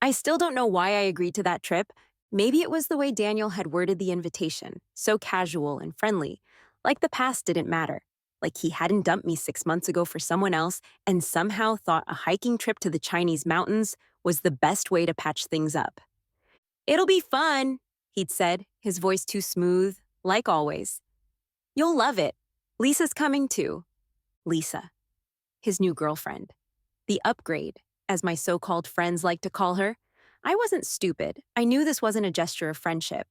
I still don't know why I agreed to that trip. Maybe it was the way Daniel had worded the invitation, so casual and friendly, like the past didn't matter. Like he hadn't dumped me 6 months ago for someone else and somehow thought a hiking trip to the Chinese mountains was the best way to patch things up. It'll be fun, he'd said, his voice too smooth, like always. You'll love it. Lisa's coming too. Lisa, his new girlfriend. The upgrade, as my so-called friends like to call her. I wasn't stupid. I knew this wasn't a gesture of friendship.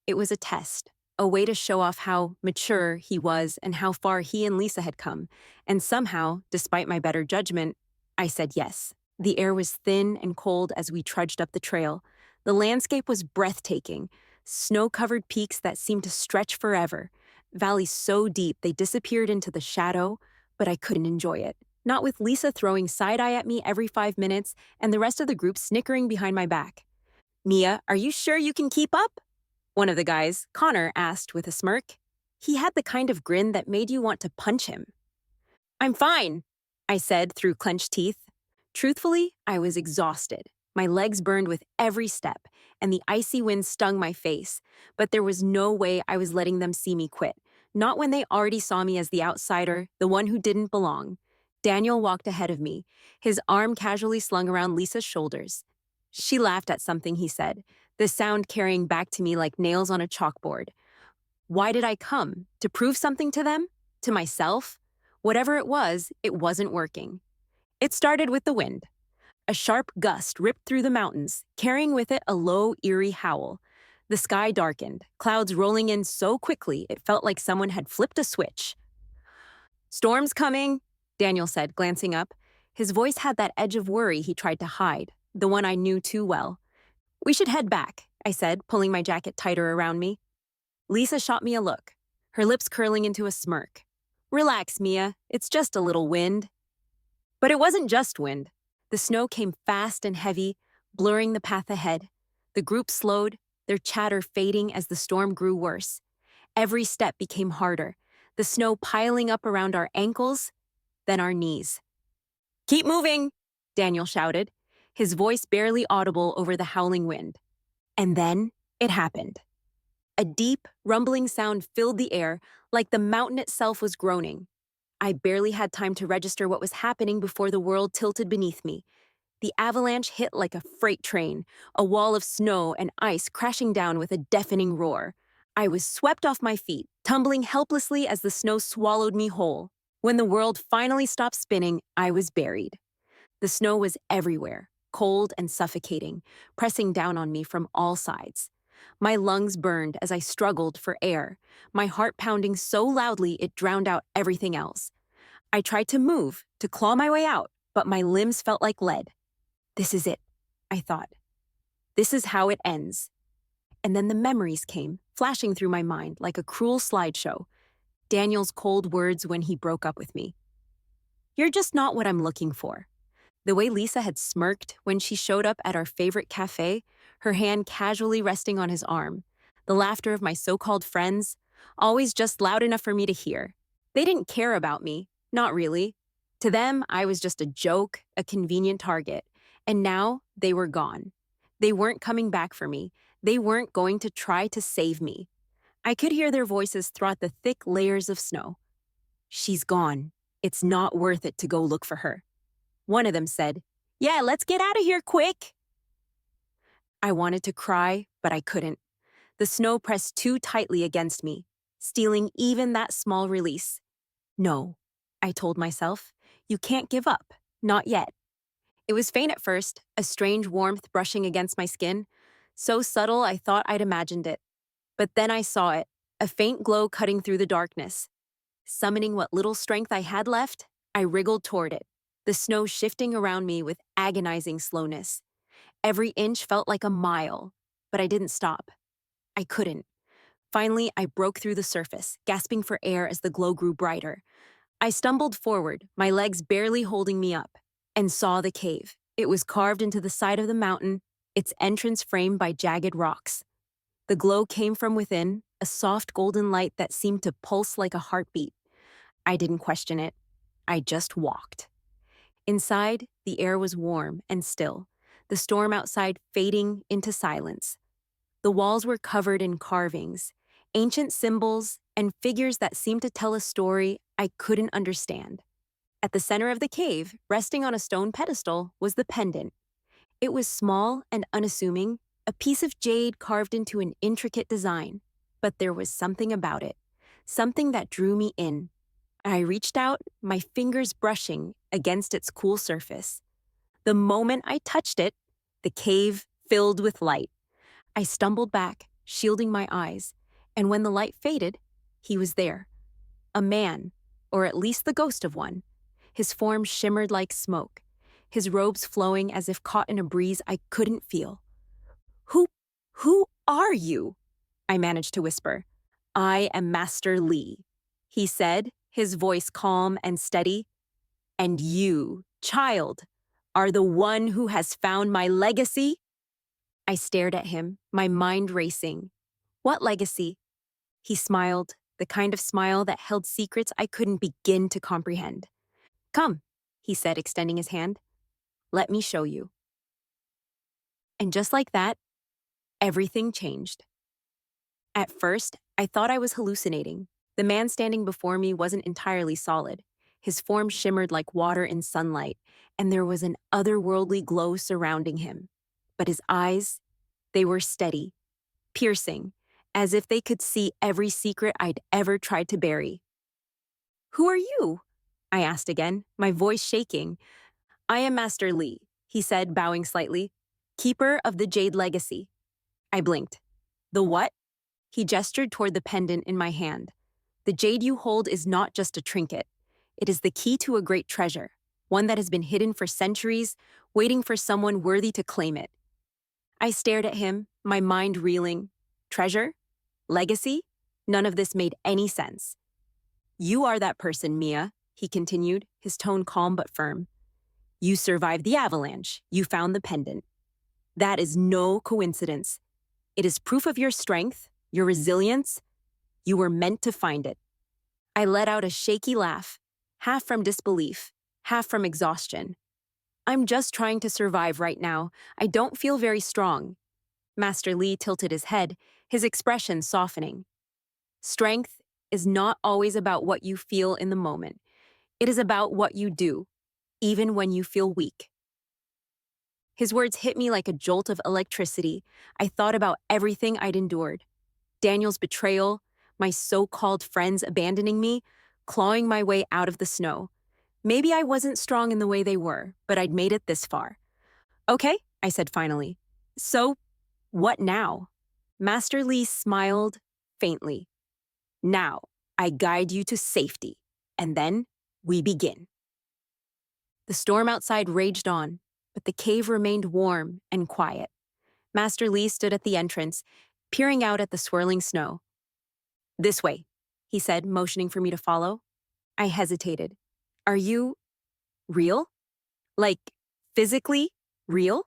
It was a test, a way to show off how mature he was and how far he and Lisa had come. And somehow, despite my better judgment, I said yes. The air was thin and cold as we trudged up the trail. The landscape was breathtaking, snow-covered peaks that seemed to stretch forever, valleys so deep they disappeared into the shadow, but I couldn't enjoy it. Not with Lisa throwing side-eye at me every 5 minutes and the rest of the group snickering behind my back. Mia, are you sure you can keep up? One of the guys, Connor, asked with a smirk. He had the kind of grin that made you want to punch him. I'm fine, I said through clenched teeth. Truthfully, I was exhausted. My legs burned with every step, and the icy wind stung my face, but there was no way I was letting them see me quit. Not when they already saw me as the outsider, the one who didn't belong. Daniel walked ahead of me, his arm casually slung around Lisa's shoulders. She laughed at something he said, the sound carrying back to me like nails on a chalkboard. Why did I come? To prove something to them? To myself? Whatever it wasn't working. It started with the wind. A sharp gust ripped through the mountains, carrying with it a low, eerie howl. The sky darkened, clouds rolling in so quickly it felt like someone had flipped a switch. Storm's coming, Daniel said, glancing up. His voice had that edge of worry he tried to hide, the one I knew too well. We should head back, I said, pulling my jacket tighter around me. Lisa shot me a look, her lips curling into a smirk. Relax, Mia, it's just a little wind. But it wasn't just wind. The snow came fast and heavy, blurring the path ahead. The group slowed, their chatter fading as the storm grew worse. Every step became harder, the snow piling up around our ankles, then our knees. Keep moving, Daniel shouted, his voice barely audible over the howling wind. And then it happened. A deep, rumbling sound filled the air, like the mountain itself was groaning. I barely had time to register what was happening before the world tilted beneath me. The avalanche hit like a freight train, a wall of snow and ice crashing down with a deafening roar. I was swept off my feet, tumbling helplessly as the snow swallowed me whole. When the world finally stopped spinning, I was buried. The snow was everywhere, cold and suffocating, pressing down on me from all sides. My lungs burned as I struggled for air, my heart pounding so loudly it drowned out everything else. I tried to move, to claw my way out, but my limbs felt like lead. This is it, I thought. This is how it ends. And then the memories came, flashing through my mind like a cruel slideshow. Daniel's cold words when he broke up with me. You're just not what I'm looking for. The way Lisa had smirked when she showed up at our favorite cafe, her hand casually resting on his arm. The laughter of my so-called friends, always just loud enough for me to hear. They didn't care about me, not really. To them, I was just a joke, a convenient target. And now, they were gone. They weren't coming back for me. They weren't going to try to save me. I could hear their voices throughout the thick layers of snow. She's gone. It's not worth it to go look for her. One of them said, Yeah, let's get out of here quick. I wanted to cry, but I couldn't. The snow pressed too tightly against me, stealing even that small release. No, I told myself, you can't give up, not yet. It was faint at first, a strange warmth brushing against my skin, so subtle I thought I'd imagined it. But then I saw it, a faint glow cutting through the darkness. Summoning what little strength I had left, I wriggled toward it, the snow shifting around me with agonizing slowness. Every inch felt like a mile, but I didn't stop. I couldn't. Finally, I broke through the surface, gasping for air as the glow grew brighter. I stumbled forward, my legs barely holding me up, and saw the cave. It was carved into the side of the mountain, its entrance framed by jagged rocks. The glow came from within, a soft golden light that seemed to pulse like a heartbeat. I didn't question it. I just walked. Inside, the air was warm and still. the storm outside fading into silence. The walls were covered in carvings, ancient symbols, and figures that seemed to tell a story I couldn't understand. At the center of the cave, resting on a stone pedestal, was the pendant. It was small and unassuming, a piece of jade carved into an intricate design. But there was something about it, something that drew me in. I reached out, my fingers brushing against its cool surface. The moment I touched it, the cave filled with light. I stumbled back, shielding my eyes, and when the light faded, he was there. A man, or at least the ghost of one. His form shimmered like smoke, his robes flowing as if caught in a breeze I couldn't feel. Who are you?" I managed to whisper. "I am Master Li," he said, his voice calm and steady. "And you, child, are the one who has found my legacy?" I stared at him, my mind racing. "What legacy?" He smiled, the kind of smile that held secrets I couldn't begin to comprehend. "Come," he said, extending his hand. "Let me show you." And just like that, everything changed. At first, I thought I was hallucinating. The man standing before me wasn't entirely solid. His form shimmered like water in sunlight, and there was an otherworldly glow surrounding him. But his eyes, they were steady, piercing, as if they could see every secret I'd ever tried to bury. "Who are you?" I asked again, my voice shaking. "I am Master Li," he said, bowing slightly, "keeper of the Jade Legacy." I blinked. "The what?" He gestured toward the pendant in my hand. "The jade you hold is not just a trinket. It is the key to a great treasure, one that has been hidden for centuries, waiting for someone worthy to claim it." I stared at him, my mind reeling. Treasure? Legacy? None of this made any sense. "You are that person, Mia," he continued, his tone calm but firm. "You survived the avalanche. You found the pendant. That is no coincidence. It is proof of your strength, your resilience. You were meant to find it." I let out a shaky laugh, half from disbelief, half from exhaustion. "I'm just trying to survive right now. I don't feel very strong." Master Li tilted his head, his expression softening. "Strength is not always about what you feel in the moment. It is about what you do, even when you feel weak." His words hit me like a jolt of electricity. I thought about everything I'd endured. Daniel's betrayal, my so-called friends abandoning me, clawing my way out of the snow. Maybe I wasn't strong in the way they were, but I'd made it this far. "Okay," I said finally. "So, what now?" Master Li smiled faintly. "Now, I guide you to safety, and then we begin." The storm outside raged on, but the cave remained warm and quiet. Master Li stood at the entrance, peering out at the swirling snow. "This way," he said, motioning for me to follow. I hesitated. "Are you real? Like, physically real?"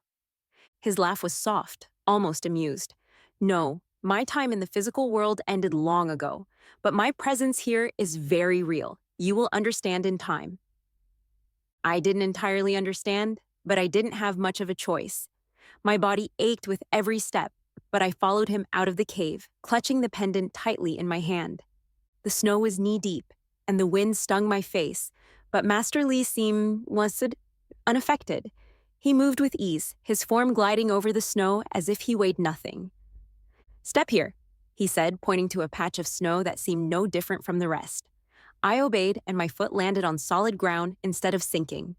His laugh was soft, almost amused. "No, my time in the physical world ended long ago, but my presence here is very real. You will understand in time." I didn't entirely understand, but I didn't have much of a choice. My body ached with every step, but I followed him out of the cave, clutching the pendant tightly in my hand. The snow was knee-deep, and the wind stung my face, but Master Li seemed unaffected. He moved with ease, his form gliding over the snow as if he weighed nothing. "Step here," he said, pointing to a patch of snow that seemed no different from the rest. I obeyed, and my foot landed on solid ground instead of sinking.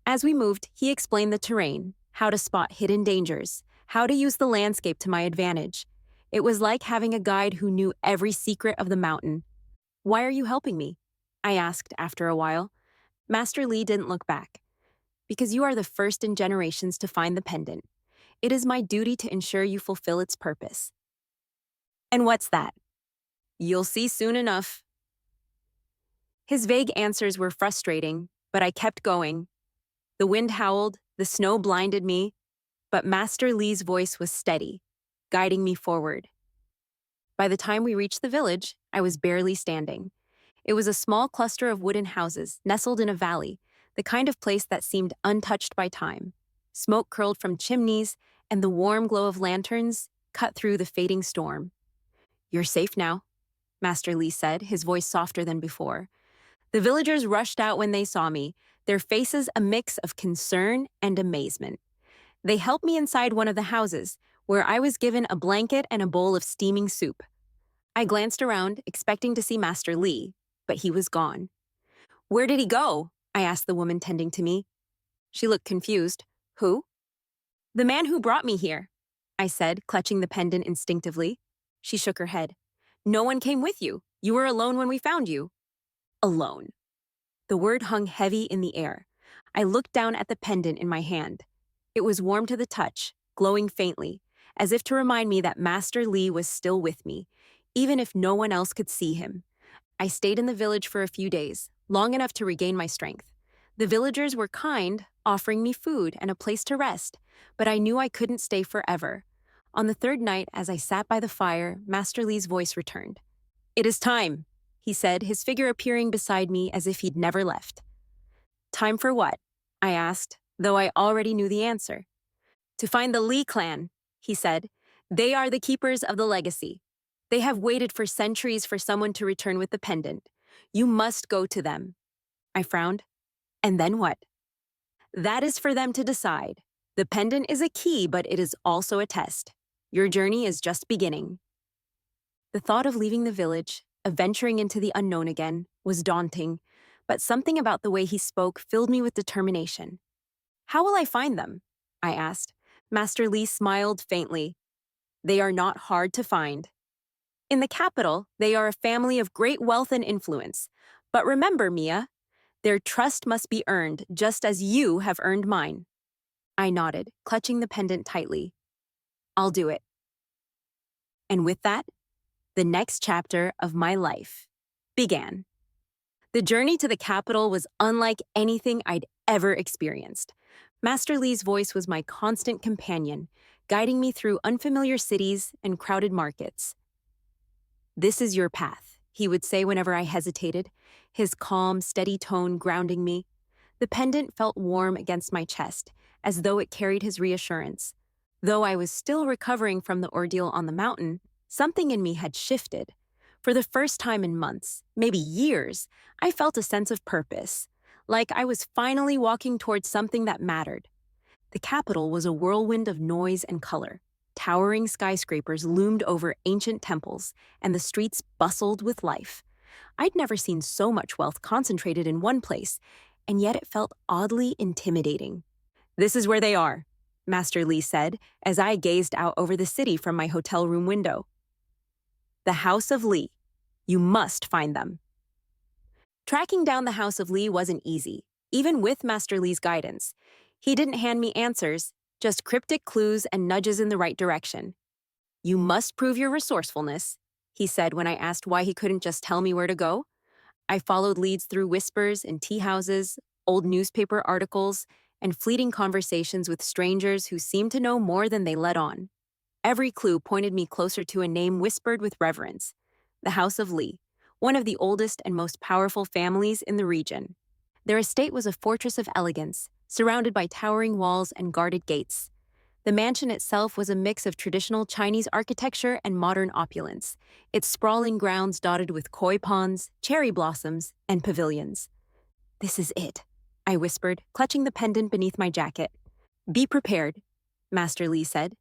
As we moved, he explained the terrain, how to spot hidden dangers, how to use the landscape to my advantage. It was like having a guide who knew every secret of the mountain. "Why are you helping me?" I asked after a while. Master Li didn't look back. "Because you are the first in generations to find the pendant. It is my duty to ensure you fulfill its purpose." "And what's that?" "You'll see soon enough." His vague answers were frustrating, but I kept going. The wind howled, the snow blinded me, but Master Li's voice was steady, guiding me forward. By the time we reached the village, I was barely standing. It was a small cluster of wooden houses nestled in a valley, the kind of place that seemed untouched by time. Smoke curled from chimneys, and the warm glow of lanterns cut through the fading storm. "You're safe now," Master Li said, his voice softer than before. The villagers rushed out when they saw me, their faces a mix of concern and amazement. They helped me inside one of the houses, where I was given a blanket and a bowl of steaming soup. I glanced around, expecting to see Master Li, but he was gone. "Where did he go?" I asked the woman tending to me. She looked confused. "Who?" "The man who brought me here," I said, clutching the pendant instinctively. She shook her head. "No one came with you. You were alone when we found you." "Alone." The word hung heavy in the air. I looked down at the pendant in my hand. It was warm to the touch, glowing faintly, as if to remind me that Master Li was still with me, even if no one else could see him. I stayed in the village for a few days, long enough to regain my strength. The villagers were kind, offering me food and a place to rest, but I knew I couldn't stay forever. On the third night, as I sat by the fire, Master Li's voice returned. "It is time," he said, his figure appearing beside me as if he'd never left. "Time for what?" I asked, though I already knew the answer. "To find the Li clan," he said. "They are the keepers of the legacy. They have waited for centuries for someone to return with the pendant. You must go to them." I frowned. "And then what?" "That is for them to decide. The pendant is a key, but it is also a test. Your journey is just beginning." The thought of leaving the village, of venturing into the unknown again, was daunting, but something about the way he spoke filled me with determination. "How will I find them?" I asked. Master Li smiled faintly. "They are not hard to find. In the capital, they are a family of great wealth and influence. But remember, Mia, their trust must be earned just as you have earned mine." I nodded, clutching the pendant tightly. "I'll do it." And with that, the next chapter of my life began. The journey to the capital was unlike anything I'd ever experienced. Master Li's voice was my constant companion, guiding me through unfamiliar cities and crowded markets. "This is your path," he would say whenever I hesitated, his calm, steady tone grounding me. The pendant felt warm against my chest, as though it carried his reassurance. Though I was still recovering from the ordeal on the mountain, something in me had shifted. For the first time in months, maybe years, I felt a sense of purpose, like I was finally walking towards something that mattered. The capital was a whirlwind of noise and color. Towering skyscrapers loomed over ancient temples, and the streets bustled with life. I'd never seen so much wealth concentrated in one place, and yet it felt oddly intimidating. "This is where they are," Master Li said, as I gazed out over the city from my hotel room window. "The House of Li. You must find them." Tracking down the House of Li wasn't easy, even with Master Li's guidance. He didn't hand me answers, just cryptic clues and nudges in the right direction. "You must prove your resourcefulness," he said when I asked why he couldn't just tell me where to go. I followed leads through whispers in tea houses, old newspaper articles, and fleeting conversations with strangers who seemed to know more than they let on. Every clue pointed me closer to a name whispered with reverence: the House of Li, one of the oldest and most powerful families in the region. Their estate was a fortress of elegance, surrounded by towering walls and guarded gates. The mansion itself was a mix of traditional Chinese architecture and modern opulence, its sprawling grounds dotted with koi ponds, cherry blossoms, and pavilions. "This is it," I whispered, clutching the pendant beneath my jacket. "Be prepared," Master Li said.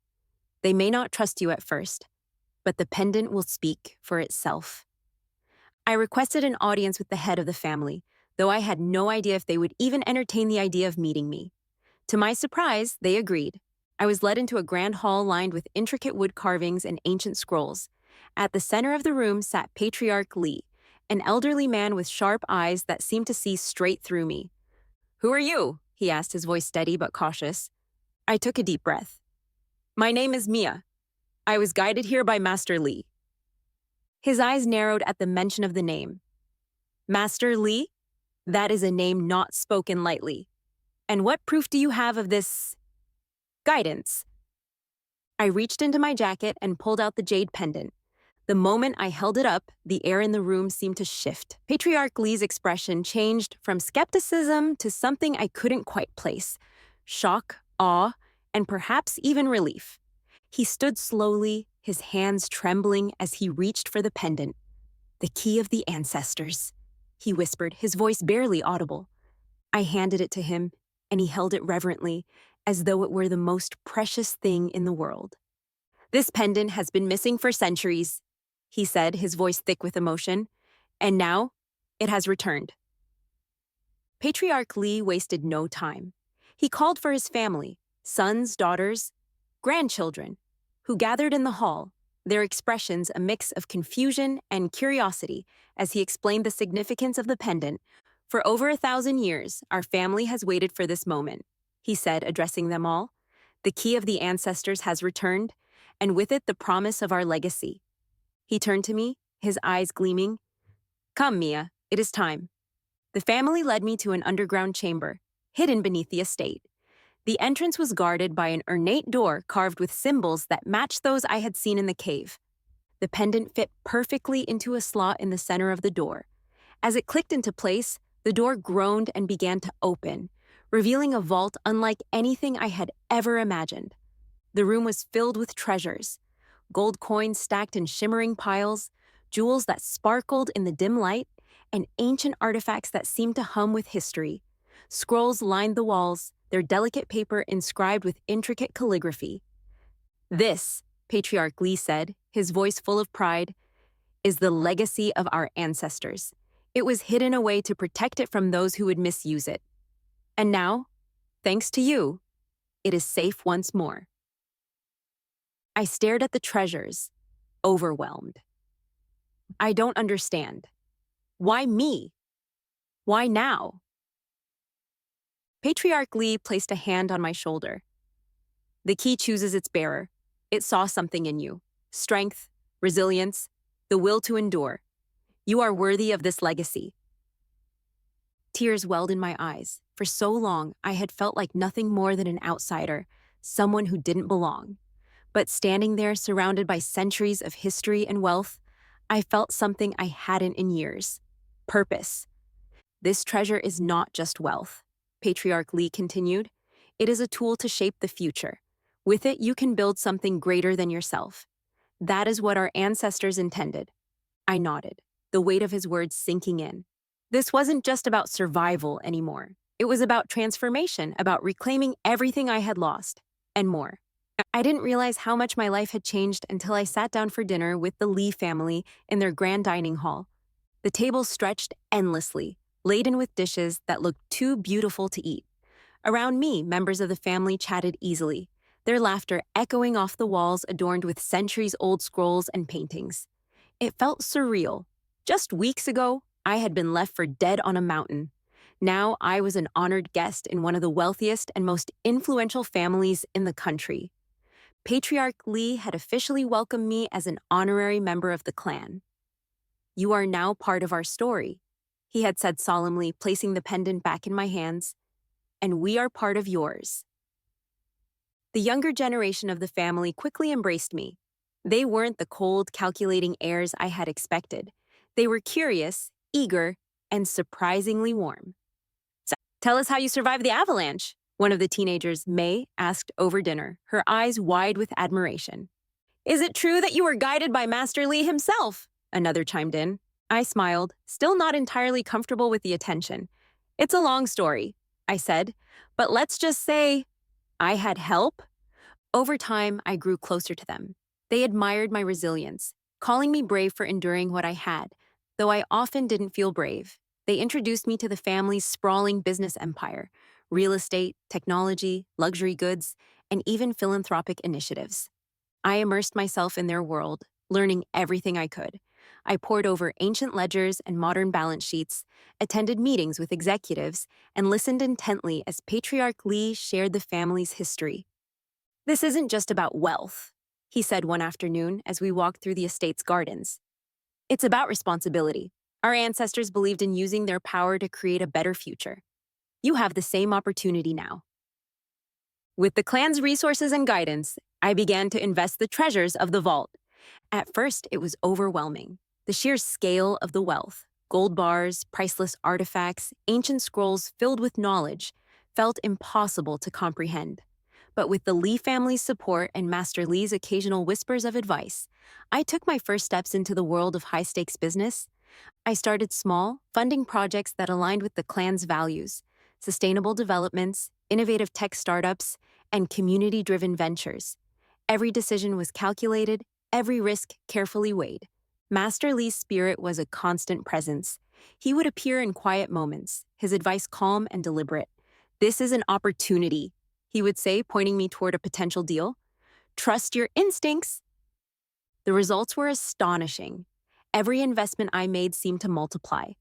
"They may not trust you at first, but the pendant will speak for itself." I requested an audience with the head of the family, though I had no idea if they would even entertain the idea of meeting me. To my surprise, they agreed. I was led into a grand hall lined with intricate wood carvings and ancient scrolls. At the center of the room sat Patriarch Li, an elderly man with sharp eyes that seemed to see straight through me. "Who are you?" he asked, his voice steady but cautious. I took a deep breath. "My name is Mia. I was guided here by Master Li." His eyes narrowed at the mention of the name. "Master Li? That is a name not spoken lightly. And what proof do you have of this guidance?" I reached into my jacket and pulled out the jade pendant. The moment I held it up, the air in the room seemed to shift. Patriarch Li's expression changed from skepticism to something I couldn't quite place: shock, awe, and perhaps even relief. He stood slowly, his hands trembling as he reached for the pendant. The key of the ancestors, he whispered, his voice barely audible. I handed it to him, and he held it reverently, as though it were the most precious thing in the world. This pendant has been missing for centuries, he said, his voice thick with emotion, and now it has returned. Patriarch Lee wasted no time. He called for his family, sons, daughters, grandchildren, who gathered in the hall, their expressions a mix of confusion and curiosity as he explained the significance of the pendant. For over 1,000 years, our family has waited for this moment, he said, addressing them all. The key of the ancestors has returned, and with it the promise of our legacy. He turned to me, his eyes gleaming. Come, Mia, it is time. The family led me to an underground chamber, hidden beneath the estate. The entrance was guarded by an ornate door carved with symbols that matched those I had seen in the cave. The pendant fit perfectly into a slot in the center of the door. As it clicked into place, the door groaned and began to open, revealing a vault unlike anything I had ever imagined. The room was filled with treasures, gold coins stacked in shimmering piles, jewels that sparkled in the dim light, and ancient artifacts that seemed to hum with history. Scrolls lined the walls, their delicate paper inscribed with intricate calligraphy. This, Patriarch Lee said, his voice full of pride, is the legacy of our ancestors. It was hidden away to protect it from those who would misuse it. And now, thanks to you, it is safe once more. I stared at the treasures, overwhelmed. I don't understand. Why me? Why now? Patriarch Lee placed a hand on my shoulder. The key chooses its bearer. It saw something in you. Strength, resilience, the will to endure. You are worthy of this legacy. Tears welled in my eyes. For so long, I had felt like nothing more than an outsider, someone who didn't belong. But standing there, surrounded by centuries of history and wealth, I felt something I hadn't in years. Purpose. This treasure is not just wealth, Patriarch Lee continued. It is a tool to shape the future. With it, you can build something greater than yourself. That is what our ancestors intended. I nodded, the weight of his words sinking in. This wasn't just about survival anymore. It was about transformation, about reclaiming everything I had lost, and more. I didn't realize how much my life had changed until I sat down for dinner with the Lee family in their grand dining hall. The table stretched endlessly, laden with dishes that looked too beautiful to eat. Around me, members of the family chatted easily, their laughter echoing off the walls adorned with centuries-old scrolls and paintings. It felt surreal. Just weeks ago, I had been left for dead on a mountain. Now I was an honored guest in one of the wealthiest and most influential families in the country. Patriarch Lee had officially welcomed me as an honorary member of the clan. You are now part of our story, he had said solemnly, placing the pendant back in my hands, and we are part of yours. The younger generation of the family quickly embraced me. They weren't the cold, calculating heirs I had expected. They were curious, eager, and surprisingly warm. So, tell us how you survived the avalanche, one of the teenagers, May, asked over dinner, her eyes wide with admiration. Is it true that you were guided by Master Lee himself? Another chimed in. I smiled, still not entirely comfortable with the attention. It's a long story, I said, but let's just say I had help. Over time, I grew closer to them. They admired my resilience, calling me brave for enduring what I had, though I often didn't feel brave. They introduced me to the family's sprawling business empire, real estate, technology, luxury goods, and even philanthropic initiatives. I immersed myself in their world, learning everything I could. I pored over ancient ledgers and modern balance sheets, attended meetings with executives, and listened intently as Patriarch Lee shared the family's history. This isn't just about wealth, he said one afternoon as we walked through the estate's gardens. It's about responsibility. Our ancestors believed in using their power to create a better future. You have the same opportunity now. With the clan's resources and guidance, I began to invest the treasures of the vault. At first, it was overwhelming. The sheer scale of the wealth, gold bars, priceless artifacts, ancient scrolls filled with knowledge, felt impossible to comprehend. But with the Lee family's support and Master Lee's occasional whispers of advice, I took my first steps into the world of high stakes business. I started small, funding projects that aligned with the clan's values: sustainable developments, innovative tech startups, and community driven ventures. Every decision was calculated, every risk carefully weighed. Master Lee's spirit was a constant presence. He would appear in quiet moments, his advice calm and deliberate. "This is an opportunity," he would say, pointing me toward a potential deal. "Trust your instincts." The results were astonishing. Every investment I made seemed to multiply,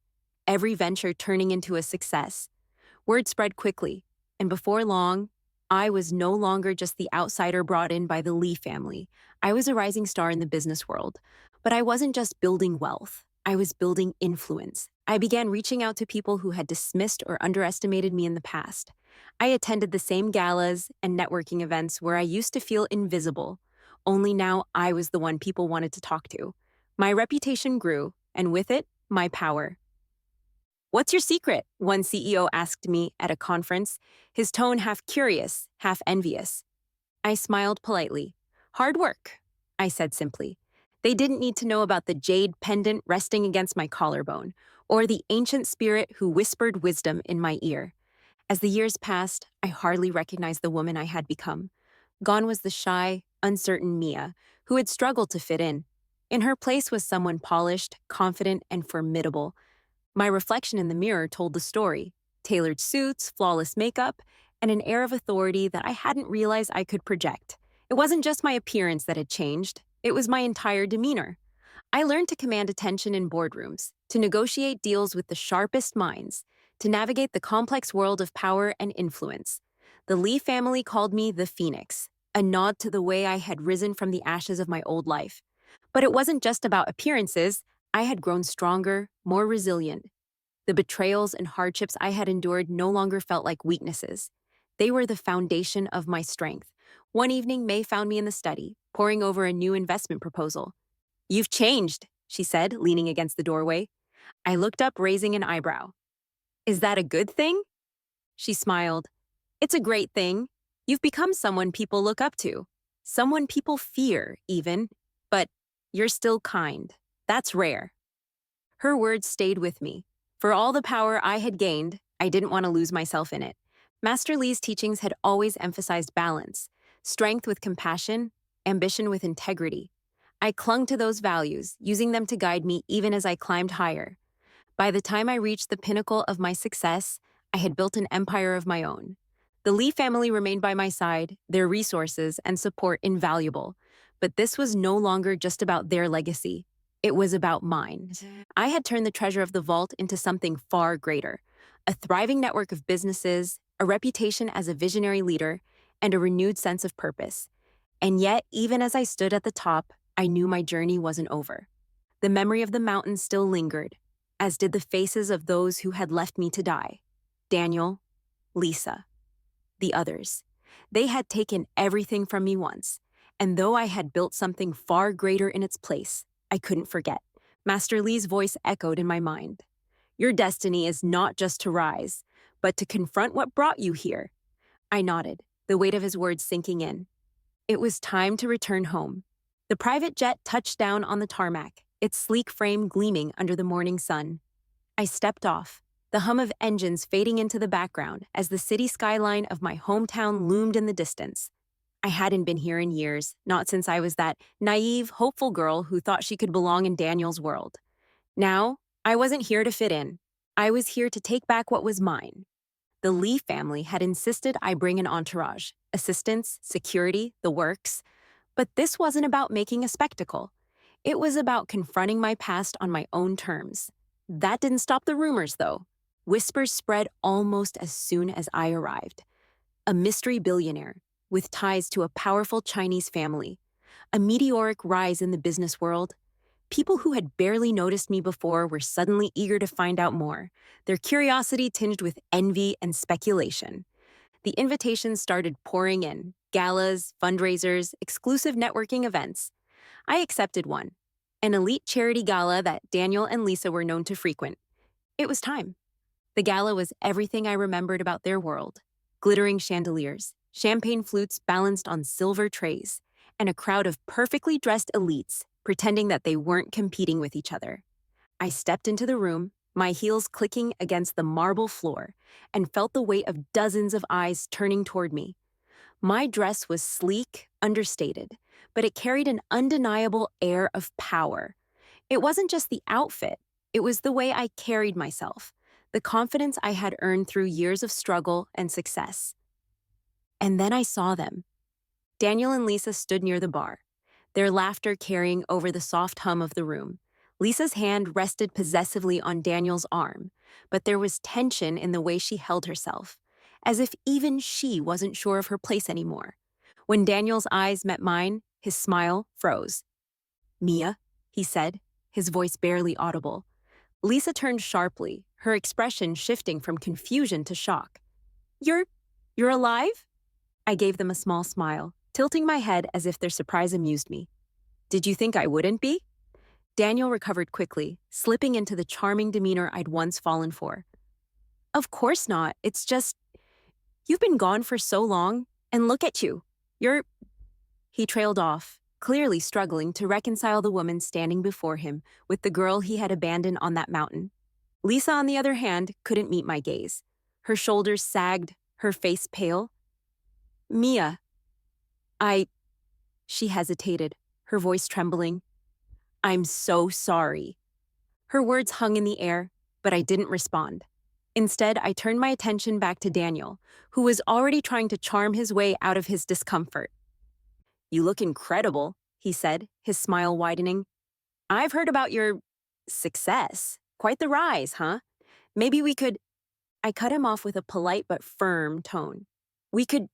every venture turning into a success. Word spread quickly, and before long, I was no longer just the outsider brought in by the Lee family. I was a rising star in the business world. But I wasn't just building wealth, I was building influence. I began reaching out to people who had dismissed or underestimated me in the past. I attended the same galas and networking events where I used to feel invisible, only now I was the one people wanted to talk to. My reputation grew, and with it, my power. "What's your secret?" one CEO asked me at a conference, his tone half curious, half envious. I smiled politely. "Hard work," I said simply. They didn't need to know about the jade pendant resting against my collarbone, or the ancient spirit who whispered wisdom in my ear. As the years passed, I hardly recognized the woman I had become. Gone was the shy, uncertain Mia, who had struggled to fit in. In her place was someone polished, confident, and formidable. My reflection in the mirror told the story: tailored suits, flawless makeup, and an air of authority that I hadn't realized I could project. It wasn't just my appearance that had changed, it was my entire demeanor. I learned to command attention in boardrooms, to negotiate deals with the sharpest minds, to navigate the complex world of power and influence. The Lee family called me the Phoenix, a nod to the way I had risen from the ashes of my old life. But it wasn't just about appearances. I had grown stronger, more resilient. The betrayals and hardships I had endured no longer felt like weaknesses. They were the foundation of my strength. One evening, May found me in the study, poring over a new investment proposal. "You've changed," she said, leaning against the doorway. I looked up, raising an eyebrow. "Is that a good thing?" She smiled. "It's a great thing. You've become someone people look up to. Someone people fear, even. But you're still kind. That's rare." Her words stayed with me. For all the power I had gained, I didn't want to lose myself in it. Master Lee's teachings had always emphasized balance: strength with compassion, ambition with integrity. I clung to those values, using them to guide me even as I climbed higher. By the time I reached the pinnacle of my success, I had built an empire of my own. The Lee family remained by my side, their resources and support invaluable. But this was no longer just about their legacy. It was about mine. I had turned the treasure of the vault into something far greater: a thriving network of businesses, a reputation as a visionary leader, and a renewed sense of purpose. And yet, even as I stood at the top, I knew my journey wasn't over. The memory of the mountain still lingered, as did the faces of those who had left me to die: Daniel, Lisa, the others. They had taken everything from me once, and though I had built something far greater in its place, I couldn't forget. Master Lee's voice echoed in my mind. "Your destiny is not just to rise, but to confront what brought you here." I nodded, the weight of his words sinking in. It was time to return home. The private jet touched down on the tarmac, its sleek frame gleaming under the morning sun. I stepped off, the hum of engines fading into the background as the city skyline of my hometown loomed in the distance. I hadn't been here in years, not since I was that naive, hopeful girl who thought she could belong in Daniel's world. Now, I wasn't here to fit in. I was here to take back what was mine. The Lee family had insisted I bring an entourage: assistants, security, the works. But this wasn't about making a spectacle. It was about confronting my past on my own terms. That didn't stop the rumors, though. Whispers spread almost as soon as I arrived. A mystery billionaire, with ties to a powerful Chinese family. A meteoric rise in the business world. People who had barely noticed me before were suddenly eager to find out more, their curiosity tinged with envy and speculation. The invitations started pouring in: galas, fundraisers, exclusive networking events. I accepted one: an elite charity gala that Daniel and Lisa were known to frequent. It was time. The gala was everything I remembered about their world: glittering chandeliers, champagne flutes balanced on silver trays, and a crowd of perfectly dressed elites pretending that they weren't competing with each other. I stepped into the room, my heels clicking against the marble floor, and felt the weight of dozens of eyes turning toward me. My dress was sleek, understated, but it carried an undeniable air of power. It wasn't just the outfit, it was the way I carried myself, the confidence I had earned through years of struggle and success. And then I saw them. Daniel and Lisa stood near the bar, their laughter carrying over the soft hum of the room. Lisa's hand rested possessively on Daniel's arm, but there was tension in the way she held herself, as if even she wasn't sure of her place anymore. When Daniel's eyes met mine, his smile froze. "Mia," he said, his voice barely audible. Lisa turned sharply, her expression shifting from confusion to shock. You're alive?" I gave them a small smile, tilting my head as if their surprise amused me. "Did you think I wouldn't be?" Daniel recovered quickly, slipping into the charming demeanor I'd once fallen for. "Of course not. It's just, you've been gone for so long, and look at you. You're—" He trailed off, clearly struggling to reconcile the woman standing before him with the girl he had abandoned on that mountain. Lisa, on the other hand, couldn't meet my gaze. Her shoulders sagged, her face pale. "Mia, I—" She hesitated, her voice trembling. "I'm so sorry." Her words hung in the air, but I didn't respond. Instead, I turned my attention back to Daniel, who was already trying to charm his way out of his discomfort. "You look incredible," he said, his smile widening. "I've heard about your success. Quite the rise, huh? Maybe we could—" I cut him off with a polite but firm tone. "We could—"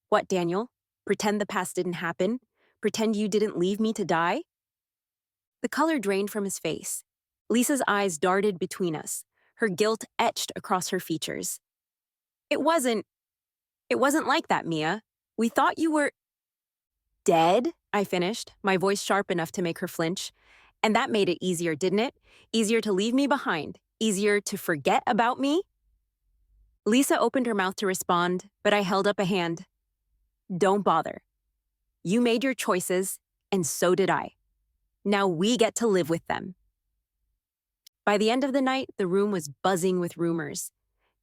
"What, Daniel? Pretend the past didn't happen? Pretend you didn't leave me to die?" The color drained from his face. Lisa's eyes darted between us, her guilt etched across her features. It wasn't like that, Mia. We thought you were—" "Dead?" I finished, my voice sharp enough to make her flinch. "And that made it easier, didn't it? Easier to leave me behind, easier to forget about me?" Lisa opened her mouth to respond, but I held up a hand. "Don't bother. You made your choices, and so did I. Now we get to live with them." By the end of the night, the room was buzzing with rumors.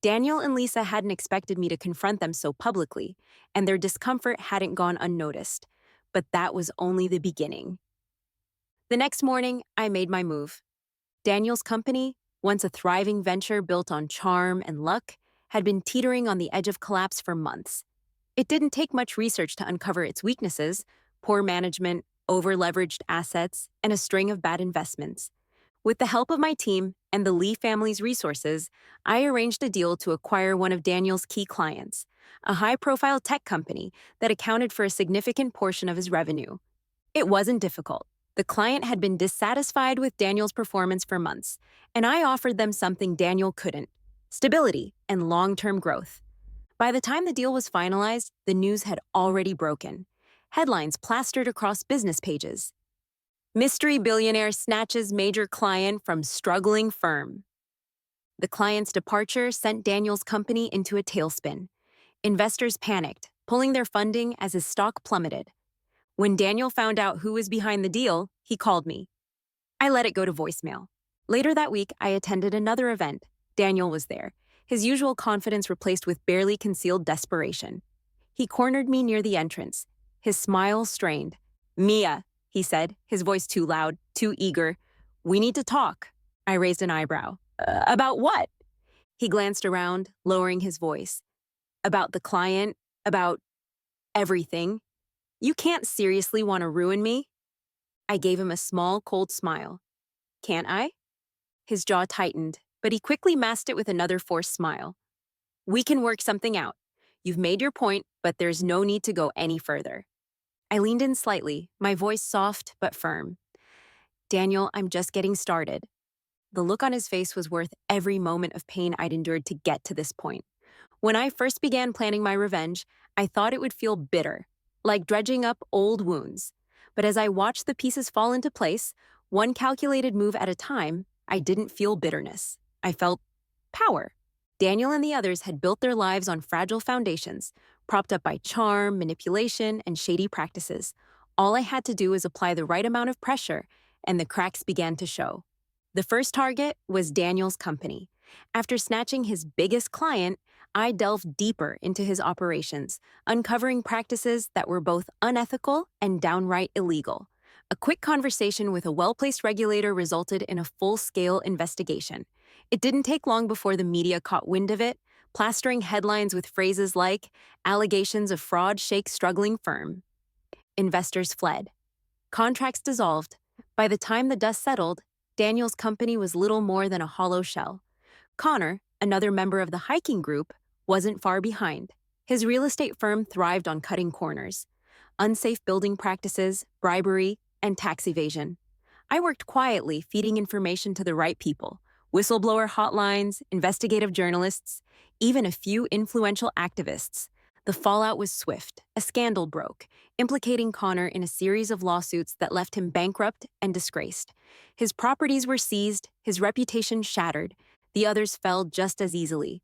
Daniel and Lisa hadn't expected me to confront them so publicly, and their discomfort hadn't gone unnoticed. But that was only the beginning. The next morning, I made my move. Daniel's company, once a thriving venture built on charm and luck, had been teetering on the edge of collapse for months. It didn't take much research to uncover its weaknesses: poor management, over-leveraged assets, and a string of bad investments. With the help of my team and the Lee family's resources, I arranged a deal to acquire one of Daniel's key clients, a high-profile tech company that accounted for a significant portion of his revenue. It wasn't difficult. The client had been dissatisfied with Daniel's performance for months, and I offered them something Daniel couldn't: stability and long-term growth. By the time the deal was finalized, the news had already broken. Headlines plastered across business pages. "Mystery billionaire snatches major client from struggling firm." The client's departure sent Daniel's company into a tailspin. Investors panicked, pulling their funding as his stock plummeted. When Daniel found out who was behind the deal, he called me. I let it go to voicemail. Later that week, I attended another event. Daniel was there, his usual confidence replaced with barely concealed desperation. He cornered me near the entrance, his smile strained. "Mia," he said, his voice too loud, too eager. "We need to talk." I raised an eyebrow. About what?" He glanced around, lowering his voice. "About the client, about everything. You can't seriously want to ruin me?" I gave him a small, cold smile. "Can't I?" His jaw tightened, but he quickly masked it with another forced smile. "We can work something out. You've made your point, but there's no need to go any further." I leaned in slightly, my voice soft but firm. "Daniel, I'm just getting started." The look on his face was worth every moment of pain I'd endured to get to this point. When I first began planning my revenge, I thought it would feel bitter, like dredging up old wounds. But as I watched the pieces fall into place, one calculated move at a time, I didn't feel bitterness. I felt power. Daniel and the others had built their lives on fragile foundations, propped up by charm, manipulation, and shady practices. All I had to do was apply the right amount of pressure, and the cracks began to show. The first target was Daniel's company. After snatching his biggest client, I delved deeper into his operations, uncovering practices that were both unethical and downright illegal. A quick conversation with a well-placed regulator resulted in a full-scale investigation. It didn't take long before the media caught wind of it, plastering headlines with phrases like, "Allegations of fraud shake struggling firm." Investors fled. Contracts dissolved. By the time the dust settled, Daniel's company was little more than a hollow shell. Connor, another member of the hiking group, wasn't far behind. His real estate firm thrived on cutting corners. Unsafe building practices, bribery, and tax evasion. I worked quietly, feeding information to the right people: whistleblower hotlines, investigative journalists, even a few influential activists. The fallout was swift. A scandal broke, implicating Connor in a series of lawsuits that left him bankrupt and disgraced. His properties were seized, his reputation shattered. The others fell just as easily.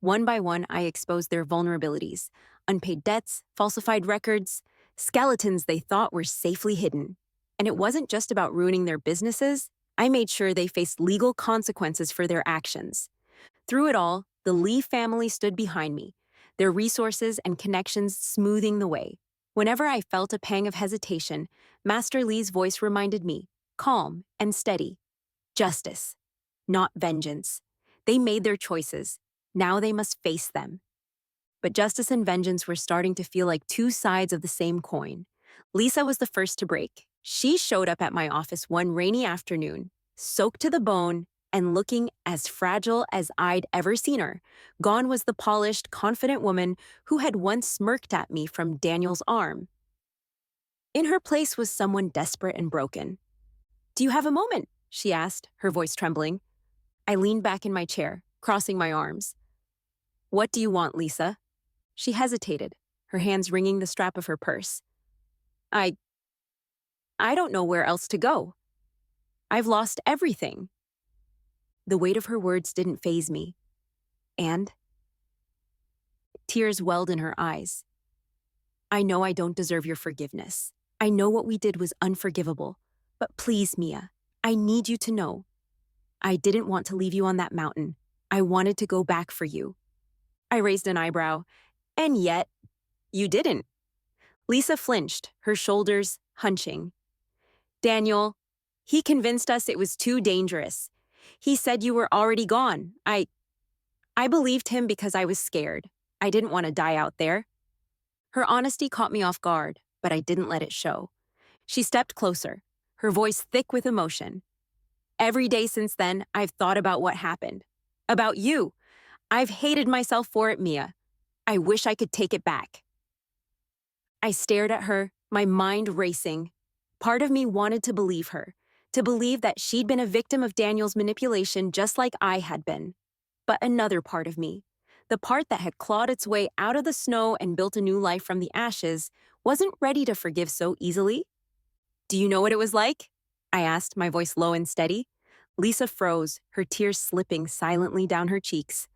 One by one, I exposed their vulnerabilities: unpaid debts, falsified records, skeletons they thought were safely hidden. And it wasn't just about ruining their businesses. I made sure they faced legal consequences for their actions. Through it all, the Lee family stood behind me, their resources and connections smoothing the way. Whenever I felt a pang of hesitation, Master Lee's voice reminded me, calm and steady: justice, not vengeance. They made their choices. Now they must face them. But justice and vengeance were starting to feel like two sides of the same coin. Lisa was the first to break. She showed up at my office one rainy afternoon, soaked to the bone and looking as fragile as I'd ever seen her. Gone was the polished, confident woman who had once smirked at me from Daniel's arm. In her place was someone desperate and broken. "Do you have a moment?" she asked, her voice trembling. I leaned back in my chair, crossing my arms. "What do you want, Lisa?" She hesitated, her hands wringing the strap of her purse. I don't know where else to go. I've lost everything." The weight of her words didn't faze me. And tears welled in her eyes. "I know I don't deserve your forgiveness. I know what we did was unforgivable. But please, Mia, I need you to know. I didn't want to leave you on that mountain. I wanted to go back for you." I raised an eyebrow. "And yet, you didn't." Lisa flinched, her shoulders hunching. "Daniel, he convinced us it was too dangerous. He said you were already gone. I believed him because I was scared. I didn't want to die out there." Her honesty caught me off guard, but I didn't let it show. She stepped closer, her voice thick with emotion. "Every day since then, I've thought about what happened. About you. I've hated myself for it, Mia. I wish I could take it back." I stared at her, my mind racing. Part of me wanted to believe her, to believe that she'd been a victim of Daniel's manipulation just like I had been. But another part of me, the part that had clawed its way out of the snow and built a new life from the ashes, wasn't ready to forgive so easily. "Do you know what it was like?" I asked, my voice low and steady. Lisa froze, her tears slipping silently down her cheeks.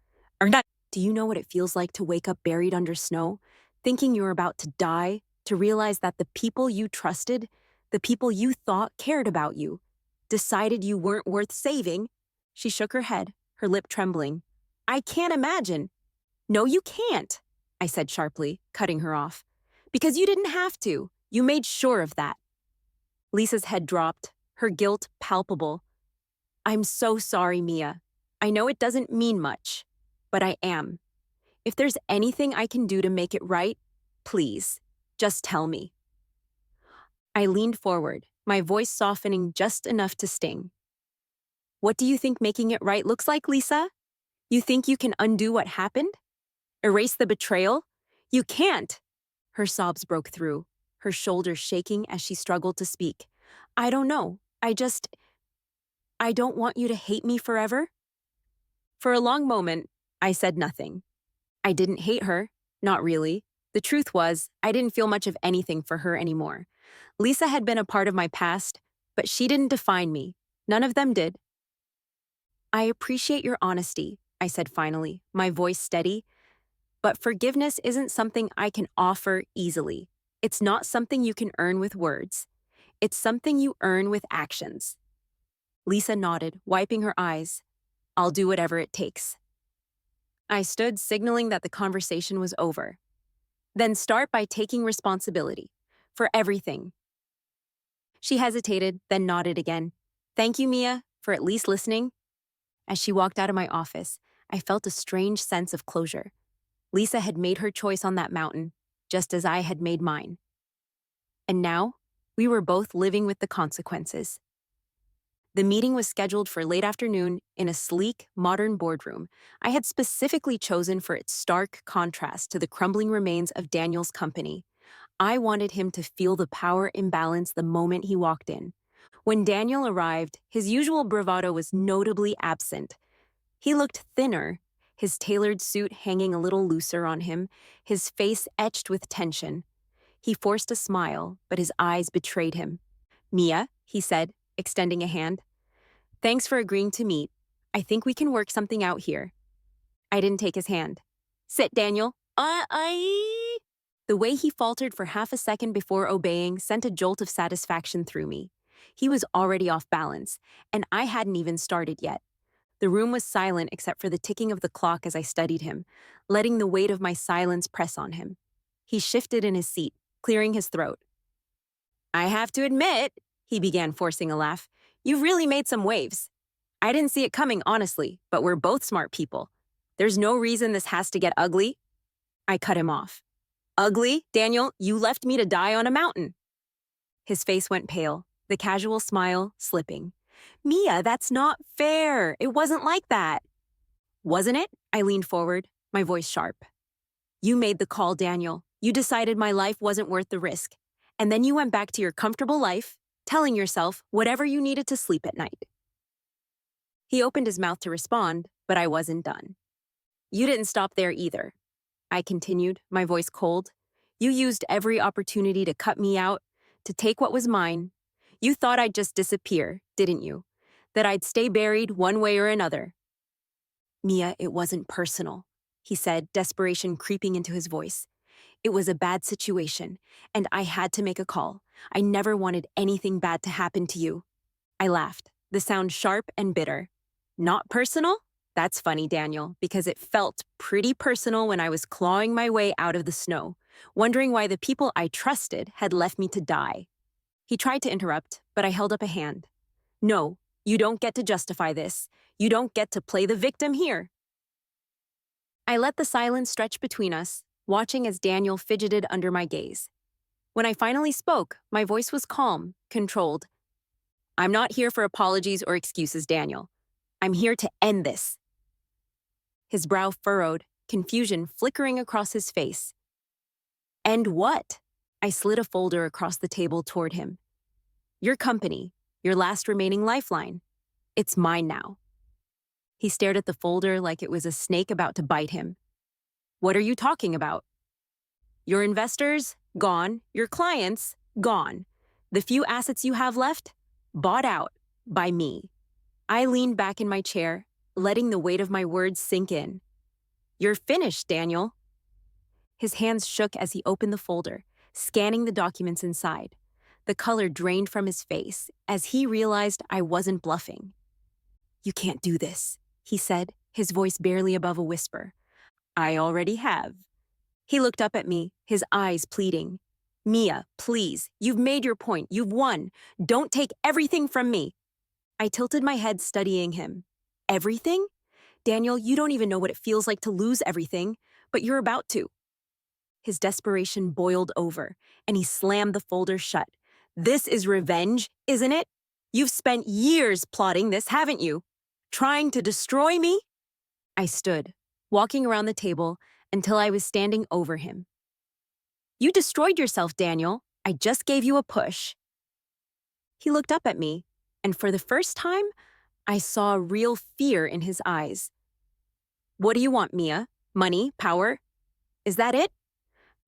"Do you know what it feels like to wake up buried under snow, thinking you're about to die, to realize that the people you trusted, the people you thought cared about you, decided you weren't worth saving?" She shook her head, her lip trembling. "I can't imagine." "No, you can't," I said sharply, cutting her off. "Because you didn't have to. You made sure of that." Lisa's head dropped, her guilt palpable. "I'm so sorry, Mia. I know it doesn't mean much, but I am. If there's anything I can do to make it right, please, just tell me." I leaned forward, my voice softening just enough to sting. "What do you think making it right looks like, Lisa? You think you can undo what happened? Erase the betrayal? You can't!" Her sobs broke through, her shoulders shaking as she struggled to speak. "I don't know. I don't want you to hate me forever." For a long moment, I said nothing. I didn't hate her, not really. The truth was, I didn't feel much of anything for her anymore. Lisa had been a part of my past, but she didn't define me. None of them did. "I appreciate your honesty," I said finally, my voice steady. But forgiveness isn't something I can offer easily. It's not something you can earn with words. It's something you earn with actions. Lisa nodded, wiping her eyes. I'll do whatever it takes. I stood, signaling that the conversation was over. Then start by taking responsibility for everything. She hesitated, then nodded again. Thank you, Mia, for at least listening. As she walked out of my office, I felt a strange sense of closure. Lisa had made her choice on that mountain, just as I had made mine. And now, we were both living with the consequences. The meeting was scheduled for late afternoon in a sleek, modern boardroom I had specifically chosen for its stark contrast to the crumbling remains of Daniel's company. I wanted him to feel the power imbalance the moment he walked in. When Daniel arrived, his usual bravado was notably absent. He looked thinner, his tailored suit hanging a little looser on him, his face etched with tension. He forced a smile, but his eyes betrayed him. Mia, he said, extending a hand. Thanks for agreeing to meet. I think we can work something out here. I didn't take his hand. Sit, Daniel. The way he faltered for half a second before obeying sent a jolt of satisfaction through me. He was already off balance, and I hadn't even started yet. The room was silent except for the ticking of the clock as I studied him, letting the weight of my silence press on him. He shifted in his seat, clearing his throat. I have to admit, he began, forcing a laugh, you've really made some waves. I didn't see it coming, honestly, but we're both smart people. There's no reason this has to get ugly. I cut him off. Ugly? Daniel, you left me to die on a mountain. His face went pale, the casual smile slipping. Mia, that's not fair. It wasn't like that. Wasn't it? I leaned forward, my voice sharp. You made the call, Daniel. You decided my life wasn't worth the risk. And then you went back to your comfortable life, telling yourself whatever you needed to sleep at night. He opened his mouth to respond, but I wasn't done. You didn't stop there either. I continued, my voice cold. You used every opportunity to cut me out, to take what was mine. You thought I'd just disappear, didn't you? That I'd stay buried one way or another. Mia, it wasn't personal, he said, desperation creeping into his voice. It was a bad situation, and I had to make a call. I never wanted anything bad to happen to you. I laughed, the sound sharp and bitter. Not personal? That's funny, Daniel, because it felt pretty personal when I was clawing my way out of the snow, wondering why the people I trusted had left me to die. He tried to interrupt, but I held up a hand. No, you don't get to justify this. You don't get to play the victim here. I let the silence stretch between us, watching as Daniel fidgeted under my gaze. When I finally spoke, my voice was calm, controlled. I'm not here for apologies or excuses, Daniel. I'm here to end this. His brow furrowed, confusion flickering across his face. End what? I slid a folder across the table toward him. Your company, your last remaining lifeline. It's mine now. He stared at the folder like it was a snake about to bite him. What are you talking about? Your investors, gone. Your clients, gone. The few assets you have left, bought out by me. I leaned back in my chair, letting the weight of my words sink in. You're finished, Daniel. His hands shook as he opened the folder, scanning the documents inside. The color drained from his face as he realized I wasn't bluffing. You can't do this, he said, his voice barely above a whisper. I already have. He looked up at me, his eyes pleading. Mia, please, you've made your point. You've won. Don't take everything from me. I tilted my head, studying him. Everything? Daniel, you don't even know what it feels like to lose everything, but you're about to. His desperation boiled over, and he slammed the folder shut. This is revenge, isn't it? You've spent years plotting this, haven't you? Trying to destroy me? I stood, walking around the table until I was standing over him. You destroyed yourself, Daniel. I just gave you a push. He looked up at me, and for the first time, I saw real fear in his eyes. What do you want, Mia? Money? Power? Is that it?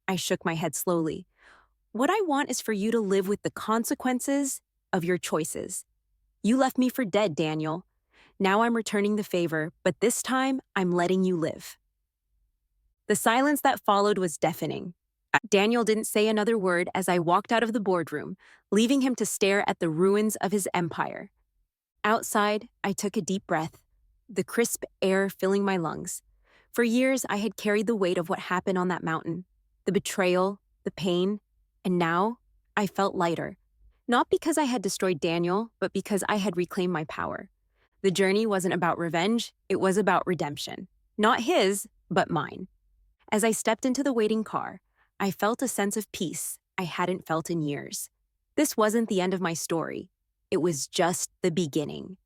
I shook my head slowly. What I want is for you to live with the consequences of your choices. You left me for dead, Daniel. Now I'm returning the favor, but this time I'm letting you live. The silence that followed was deafening. Daniel didn't say another word as I walked out of the boardroom, leaving him to stare at the ruins of his empire. Outside, I took a deep breath, the crisp air filling my lungs. For years, I had carried the weight of what happened on that mountain, the betrayal, the pain, and now I felt lighter. Not because I had destroyed Daniel, but because I had reclaimed my power. The journey wasn't about revenge, it was about redemption. Not his, but mine. As I stepped into the waiting car, I felt a sense of peace I hadn't felt in years. This wasn't the end of my story. It was just the beginning.